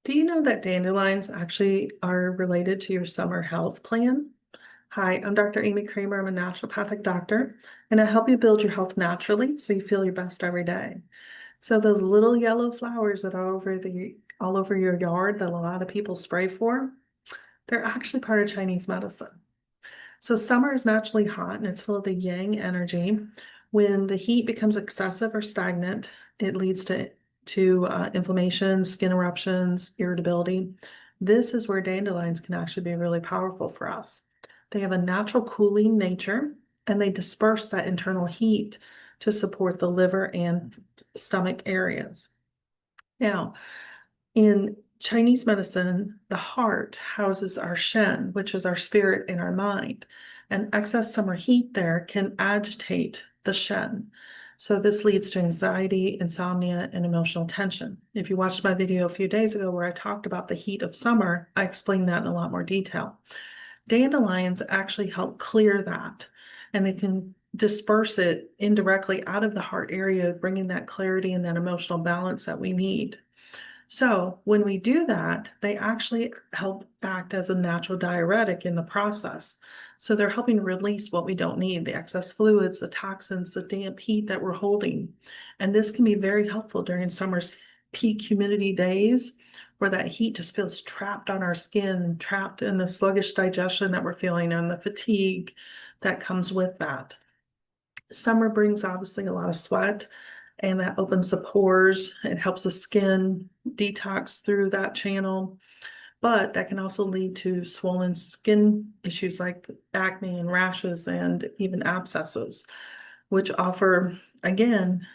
Do you know that dandelions actually are related to your summer health plan? Hi, I'm Dr. Amy Kramer. I'm a naturopathic doctor, and I help you build your health naturally so you feel your best every day. So those little yellow flowers that are all over your yard that a lot of people spray for, they're actually part of Chinese medicine. So summer is naturally hot and it's full of the yang energy. When the heat becomes excessive or stagnant, it leads to inflammation, skin eruptions, irritability. This is where dandelions can actually be really powerful for us. They have a natural cooling nature and they disperse that internal heat to support the liver and stomach areas. Now, in Chinese medicine, the heart houses our shen, which is our spirit and our mind. And excess summer heat there can agitate the shen. So this leads to anxiety, insomnia, and emotional tension. If you watched my video a few days ago where I talked about the heat of summer, I explained that in a lot more detail. Dandelions actually help clear that, and they can disperse it indirectly out of the heart area, bringing that clarity and that emotional balance that we need. So when we do that, they actually help act as a natural diuretic in the process. So they're helping release what we don't need, the excess fluids, the toxins, the damp heat that we're holding. And this can be very helpful during summer's peak humidity days where that heat just feels trapped on our skin, trapped in the sluggish digestion that we're feeling and the fatigue that comes with that. Summer brings obviously a lot of sweat, and that opens the pores. It helps the skin detox through that channel, but that can also lead to swollen skin issues like acne and rashes and even abscesses, which offer, again,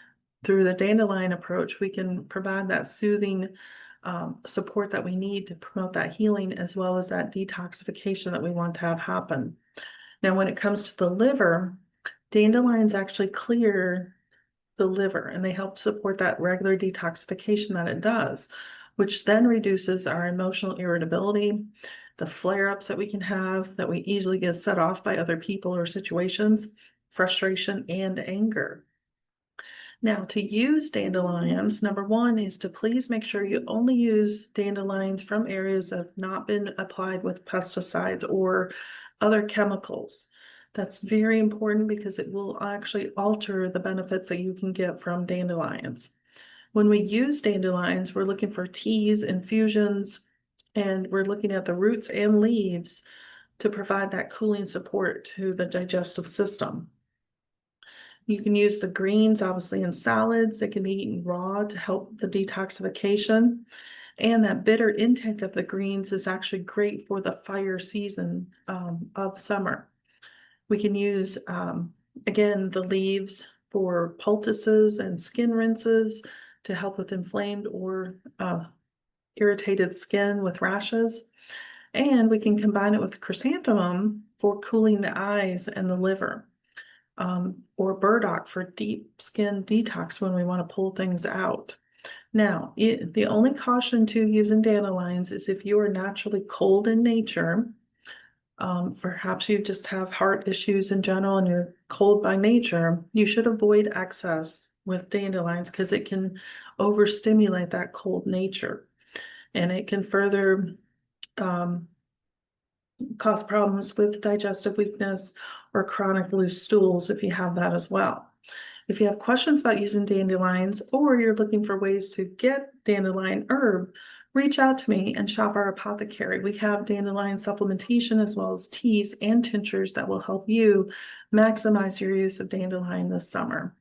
through the dandelion approach, we can provide that soothing support that we need to promote that healing as well as that detoxification that we want to have happen. Now, when it comes to the liver, dandelions actually clear the liver and they help support that regular detoxification that it does, which then reduces our emotional irritability, the flare-ups that we can have that we easily get set off by other people or situations, frustration and anger. Now, to use dandelions, number one is to please make sure you only use dandelions from areas that have not been applied with pesticides or other chemicals. That's very important because it will actually alter the benefits that you can get from dandelions. When we use dandelions, we're looking for teas, infusions, and we're looking at the roots and leaves to provide that cooling support to the digestive system. You can use the greens, obviously, in salads. They can be eaten raw to help the detoxification. And that bitter intake of the greens is actually great for the fire season of summer. We can use, again, the leaves for poultices and skin rinses to help with inflamed or irritated skin with rashes. And we can combine it with chrysanthemum for cooling the eyes and the liver. Or burdock for deep skin detox when we want to pull things out. Now, the only caution to using dandelions is if you are naturally cold in nature, perhaps you just have heart issues in general and you're cold by nature, you should avoid excess with dandelions because it can overstimulate that cold nature and it can further cause problems with digestive weakness or chronic loose stools if you have that as well. If you have questions about using dandelions or you're looking for ways to get dandelion herb, reach out to me and shop our apothecary. We have dandelion supplementation as well as teas and tinctures that will help you maximize your use of dandelion this summer.